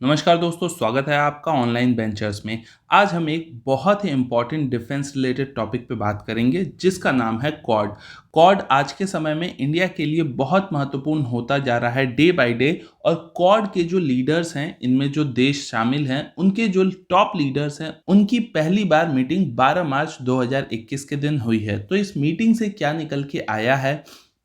नमस्कार दोस्तों, स्वागत है आपका ऑनलाइन वेंचर्स में। आज हम एक बहुत ही इम्पॉर्टेंट डिफेंस रिलेटेड टॉपिक पे बात करेंगे जिसका नाम है क्वाड। क्वाड आज के समय में इंडिया के लिए बहुत महत्वपूर्ण होता जा रहा है डे बाय डे। और क्वाड के जो लीडर्स हैं, इनमें जो देश शामिल हैं, उनके जो टॉप लीडर्स हैं, उनकी पहली बार मीटिंग 12 मार्च 2021 के दिन हुई है। तो इस मीटिंग से क्या निकल के आया है,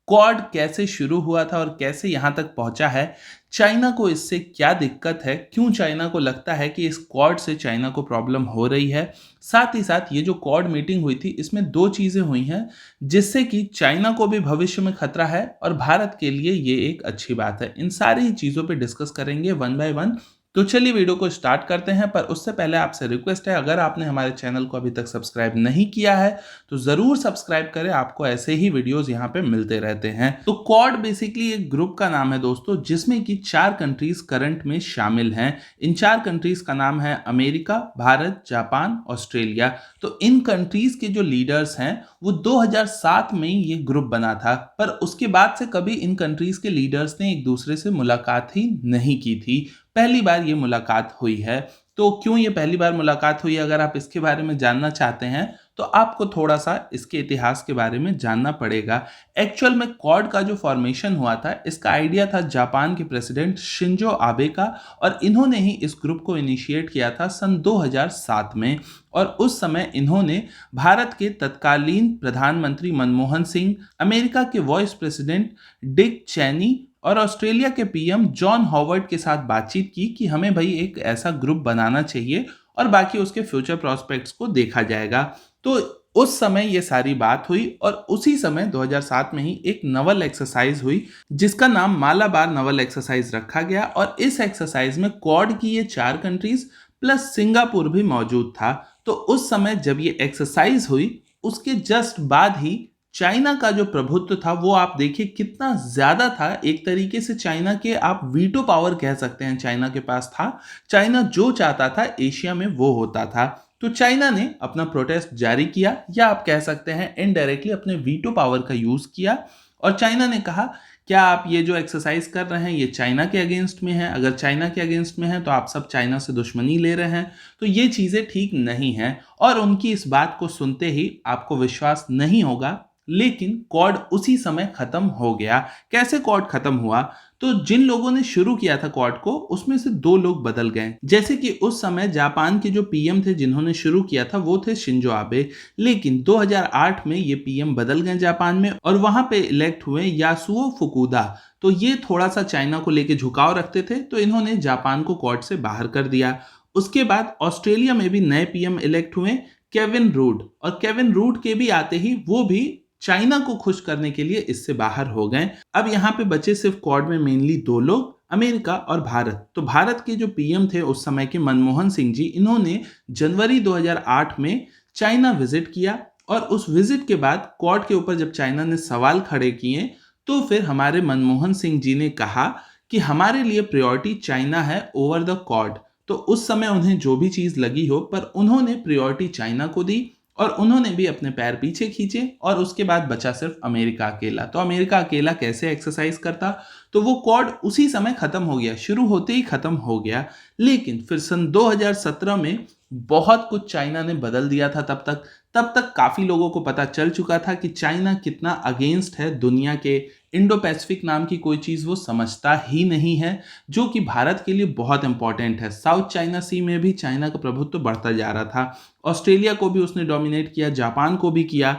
क्वाड कैसे शुरू हुआ था और कैसे यहाँ तक पहुंचा है, चाइना को इससे क्या दिक्कत है, क्यों चाइना को लगता है कि इस क्वाड से चाइना को प्रॉब्लम हो रही है। साथ ही साथ ये जो क्वाड मीटिंग हुई थी, इसमें दो चीजें हुई हैं जिससे कि चाइना को भी भविष्य में खतरा है और भारत के लिए ये एक अच्छी बात है। इन सारी चीजों पे डिस्कस करेंगे वन बाय वन। तो चलिए वीडियो को स्टार्ट करते हैं, पर उससे पहले आपसे रिक्वेस्ट है, अगर आपने हमारे चैनल को अभी तक सब्सक्राइब नहीं किया है तो जरूर सब्सक्राइब करें। आपको ऐसे ही वीडियोस यहाँ पे मिलते रहते हैं। तो क्वाड बेसिकली एक ग्रुप का नाम है दोस्तों, जिसमें कि 4 कंट्रीज करंट में शामिल हैं। इन 4 कंट्रीज का नाम है अमेरिका, भारत, जापान, ऑस्ट्रेलिया। तो इन कंट्रीज के जो लीडर्स हैं वो 2007 में ये ग्रुप बना था, पर उसके बाद से कभी इन कंट्रीज के लीडर्स ने एक दूसरे से मुलाकात ही नहीं की थी। पहली बार ये मुलाकात हुई है। तो क्यों ये पहली बार मुलाकात हुई, अगर आप इसके बारे में जानना चाहते हैं तो आपको थोड़ा सा इसके इतिहास के बारे में जानना पड़ेगा। एक्चुअल में क्वाड का जो फॉर्मेशन हुआ था, इसका आइडिया था जापान के प्रेसिडेंट शिंजो आबे का, और इन्होंने ही इस ग्रुप को इनिशिएट किया था सन 2007 में। और उस समय इन्होंने भारत के तत्कालीन प्रधानमंत्री मनमोहन सिंह, अमेरिका के वाइस प्रेसिडेंट डिक चैनी और ऑस्ट्रेलिया के पीएम जॉन हॉवर्ड के साथ बातचीत की कि हमें भाई एक ऐसा ग्रुप बनाना चाहिए और बाकी उसके फ्यूचर प्रोस्पेक्ट्स को देखा जाएगा। तो उस समय ये सारी बात हुई और उसी समय 2007 में ही एक नवल एक्सरसाइज हुई जिसका नाम मालाबार नवल एक्सरसाइज रखा गया। और इस एक्सरसाइज में क्वाड की ये 4 कंट्रीज प्लस सिंगापुर भी मौजूद था। तो उस समय जब ये एक्सरसाइज हुई, उसके जस्ट बाद ही चाइना का जो प्रभुत्व था वो आप देखिए कितना ज्यादा था। एक तरीके से चाइना के आप वीटो पावर कह सकते हैं, चाइना के पास था। चाइना जो चाहता था एशिया में वो होता था। तो चाइना ने अपना प्रोटेस्ट जारी किया, या आप कह सकते हैं इनडायरेक्टली अपने वीटो पावर का यूज किया। और चाइना ने कहा, क्या आप ये जो एक्सरसाइज कर रहे हैं ये चाइना के अगेंस्ट में है? अगर चाइना के अगेंस्ट में है तो आप सब चाइना से दुश्मनी ले रहे हैं। तो ये चीजें ठीक नहीं हैं। और उनकी इस बात को सुनते ही आपको विश्वास नहीं होगा, लेकिन क्वाड उसी समय खत्म हो गया। कैसे क्वाड खत्म हुआ? तो जिन लोगों ने शुरू किया था क्वाड को, उसमें से 2 लोग बदल गए। जैसे कि उस समय जापान के जो पीएम थे जिन्होंने शुरू किया था वो थे शिंजो आबे, लेकिन 2008 में ये पीएम बदल गए जापान में और वहां पे इलेक्ट हुए यासुओ फुकुदा। तो ये थोड़ा सा चाइना को लेके झुकाव रखते थे, तो इन्होंने जापान को क्वाड से बाहर कर दिया। उसके बाद ऑस्ट्रेलिया में भी नए पीएम इलेक्ट हुए, केविन रूड। और केविन रूड के भी आते ही वो भी चाइना को खुश करने के लिए इससे बाहर हो गए। अब यहाँ पे बचे सिर्फ क्वाड में मेनली 2 लोग, अमेरिका और भारत। तो भारत के जो पीएम थे उस समय के मनमोहन सिंह जी, इन्होंने जनवरी 2008 में चाइना विजिट किया। और उस विजिट के बाद क्वाड के ऊपर जब चाइना ने सवाल खड़े किए, तो फिर हमारे मनमोहन सिंह जी ने कहा कि हमारे लिए प्रायोरिटी चाइना है ओवर द क्वाड। तो उस समय उन्हें जो भी चीज लगी हो, पर उन्होंने प्रायोरिटी चाइना को दी और उन्होंने भी अपने पैर पीछे खींचे। और उसके बाद बचा सिर्फ अमेरिका अकेला। तो अमेरिका अकेला कैसे एक्सरसाइज करता? तो वो क्वाड उसी समय खत्म हो गया, शुरू होते ही खत्म हो गया। लेकिन फिर सन 2017 में बहुत कुछ चाइना ने बदल दिया था। तब तक काफी लोगों को पता चल चुका था कि चाइना कितना अगेंस्ट है दुनिया के। इंडो पैसिफिक नाम की कोई चीज वो समझता ही नहीं है, जो कि भारत के लिए बहुत इंपॉर्टेंट है। साउथ चाइना सी में भी चाइना का प्रभुत्व बढ़ता जा रहा था। ऑस्ट्रेलिया को भी उसने डोमिनेट किया, जापान को भी किया।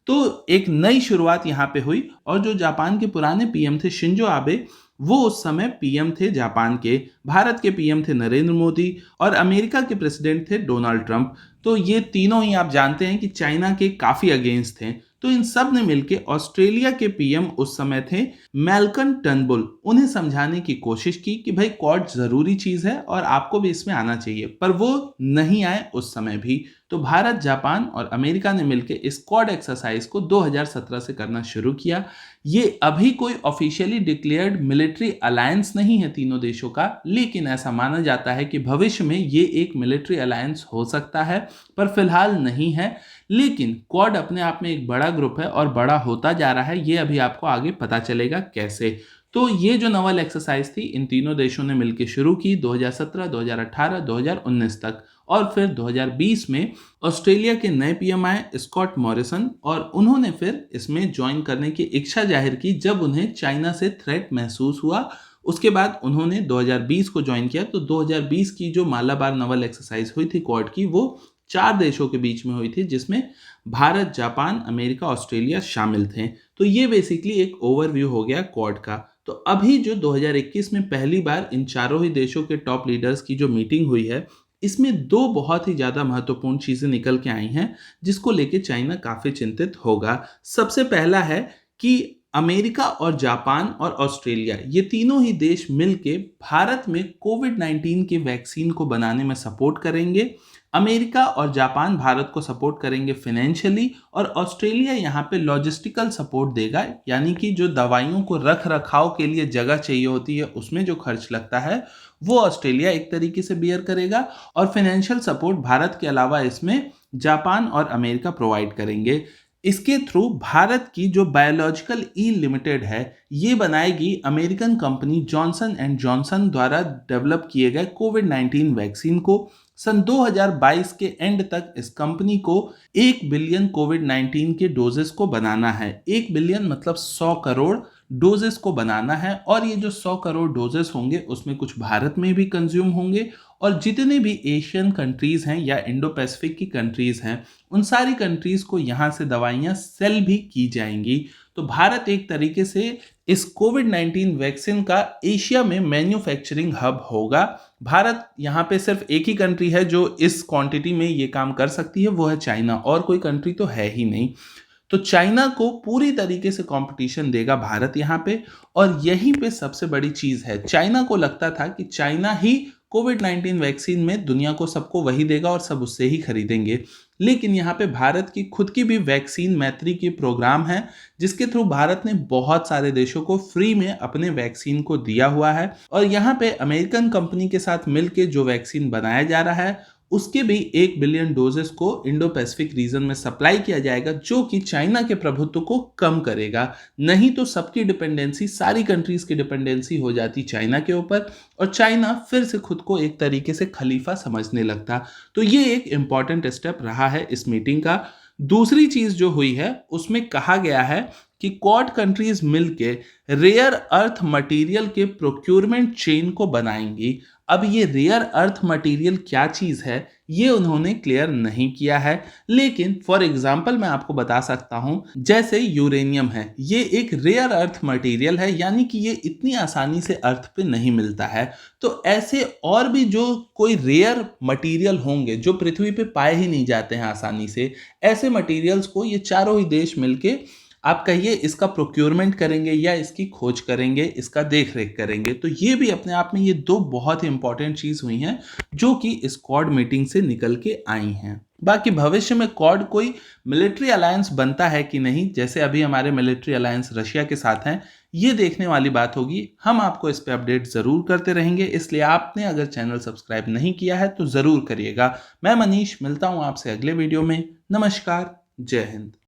तो एक नई शुरुआत यहाँ पे हुई। और जो जापान के पुराने पीएम थे शिंजो आबे, वो उस समय पीएम थे जापान के। भारत के पीएम थे नरेंद्र मोदी और अमेरिका के प्रेसिडेंट थे डोनाल्ड ट्रंप। तो ये तीनों ही आप जानते हैं कि चाइना के काफी अगेंस्ट थे। तो इन सब ने मिलकर ऑस्ट्रेलिया के पीएम उस समय थे मैल्कम टर्नबुल, उन्हें समझाने की कोशिश की कि भाई क्वाड जरूरी चीज है और आपको भी इसमें आना चाहिए, पर वो नहीं आए उस समय भी। तो भारत, जापान और अमेरिका ने मिलकर इस क्वाड एक्सरसाइज को 2017 से करना शुरू किया। ये अभी कोई ऑफिशियली डिक्लेयर्ड मिलिट्री अलायंस नहीं है तीनों देशों का, लेकिन ऐसा माना जाता है कि भविष्य में ये एक मिलिट्री अलायंस हो सकता है, पर फिलहाल नहीं है। लेकिन क्वाड अपने आप में एक बड़ा ग्रुप है और बड़ा होता जा रहा है। ये अभी आपको आगे पता चलेगा कैसे। तो ये जो नवल एक्सरसाइज थी इन तीनों देशों ने मिलकर शुरू की 2017, 2018, 2019 तक। और फिर 2020 में ऑस्ट्रेलिया के नए पीएम आए स्कॉट मॉरिसन, और उन्होंने फिर इसमें ज्वाइन करने की इच्छा जाहिर की जब उन्हें चाइना से थ्रेट महसूस हुआ। उसके बाद उन्होंने 2020 को ज्वाइन किया। तो 2020 की जो मालाबार नवल एक्सरसाइज हुई थी क्वाड की, वो 4 देशों के बीच में हुई थी जिसमें भारत, जापान, अमेरिका, ऑस्ट्रेलिया शामिल थे। तो ये बेसिकली एक ओवरव्यू हो गया क्वाड का। तो अभी जो 2021 में पहली बार इन चारों ही देशों के टॉप लीडर्स की जो मीटिंग हुई है, इसमें दो बहुत ही ज़्यादा महत्वपूर्ण चीज़ें निकल के आई हैं जिसको लेके चाइना काफ़ी चिंतित होगा। सबसे पहला है कि अमेरिका और जापान और ऑस्ट्रेलिया ये तीनों ही देश मिलके भारत में कोविड-19 के वैक्सीन को बनाने में सपोर्ट करेंगे। अमेरिका और जापान भारत को सपोर्ट करेंगे फाइनेंशियली, और ऑस्ट्रेलिया यहाँ पे लॉजिस्टिकल सपोर्ट देगा, यानी कि जो दवाइयों को रख रखाव के लिए जगह चाहिए होती है उसमें जो खर्च लगता है वो ऑस्ट्रेलिया एक तरीके से बियर करेगा, और फाइनेंशियल सपोर्ट भारत के अलावा इसमें जापान और अमेरिका प्रोवाइड करेंगे। इसके थ्रू भारत की जो बायोलॉजिकल ई लिमिटेड है ये बनाएगी American company Johnson and Johnson द्वारा डेवलप किए गए कोविड-19 वैक्सीन को। सन 2022 के एंड तक इस कंपनी को 1 बिलियन कोविड-19 के डोजेस को बनाना है। 1 बिलियन मतलब 100 करोड़ डोजेस को बनाना है, और ये जो 100 करोड़ डोजेस होंगे उसमें कुछ भारत में भी कंज्यूम होंगे, और जितने भी एशियन कंट्रीज हैं या इंडो पैसिफिक की कंट्रीज हैं उन सारी कंट्रीज को यहाँ से दवाइयाँ सेल भी की जाएंगी। तो भारत एक तरीके से इस कोविड-19 वैक्सीन का एशिया में मैन्युफैक्चरिंग हब होगा। भारत यहाँ पे सिर्फ एक ही कंट्री है जो इस क्वांटिटी में ये काम कर सकती है, वो है चाइना, और कोई कंट्री तो है ही नहीं। तो चाइना को पूरी तरीके से कंपटीशन देगा भारत यहाँ पे, और यहीं पे सबसे बड़ी चीज़ है, चाइना को लगता था कि चाइना ही कोविड-19 वैक्सीन में दुनिया को सबको वही देगा और सब उससे ही खरीदेंगे। लेकिन यहाँ पे भारत की खुद की भी वैक्सीन मैत्री की प्रोग्राम है जिसके थ्रू भारत ने बहुत सारे देशों को फ्री में अपने वैक्सीन को दिया हुआ है, और यहाँ पे अमेरिकन कंपनी के साथ मिलके जो वैक्सीन बनाया जा रहा है उसके भी 1 बिलियन डोजेस को इंडो पैसिफिक रीजन में सप्लाई किया जाएगा, जो कि चाइना के प्रभुत्व को कम करेगा। नहीं तो सबकी डिपेंडेंसी, सारी कंट्रीज की डिपेंडेंसी हो जाती चाइना के ऊपर, और चाइना फिर से खुद को एक तरीके से खलीफा समझने लगता। तो ये एक इंपॉर्टेंट स्टेप रहा है इस मीटिंग का। दूसरी चीज जो हुई है उसमें कहा गया है कि क्वाड कंट्रीज मिलके रेयर अर्थ मटेरियल के प्रोक्योरमेंट चेन को बनाएंगी। अब ये रेयर अर्थ मटेरियल क्या चीज़ है ये उन्होंने क्लियर नहीं किया है, लेकिन फॉर एग्जांपल मैं आपको बता सकता हूँ, जैसे यूरेनियम है, ये एक रेयर अर्थ मटेरियल है, यानी कि ये इतनी आसानी से अर्थ पे नहीं मिलता है। तो ऐसे और भी जो कोई रेयर मटेरियल होंगे जो पृथ्वी पे पाए ही नहीं जाते हैं आसानी से, ऐसे मटेरियल्स को ये चारों ही देश मिलके आप कहिए इसका प्रोक्योरमेंट करेंगे या इसकी खोज करेंगे, इसका देख रेख करेंगे। तो ये भी अपने आप में ये दो बहुत ही इंपॉर्टेंट चीज हुई हैं जो कि इस क्वाड मीटिंग से निकल के आई हैं। बाकी भविष्य में क्वाड कोई मिलिट्री अलायंस बनता है कि नहीं, जैसे अभी हमारे मिलिट्री अलायंस रशिया के साथ हैं, ये देखने वाली बात होगी। हम आपको इस पे अपडेट जरूर करते रहेंगे, इसलिए आपने अगर चैनल सब्सक्राइब नहीं किया है तो जरूर करिएगा। मैं मनीष मिलता हूँ आपसे अगले वीडियो में। नमस्कार, जय हिंद।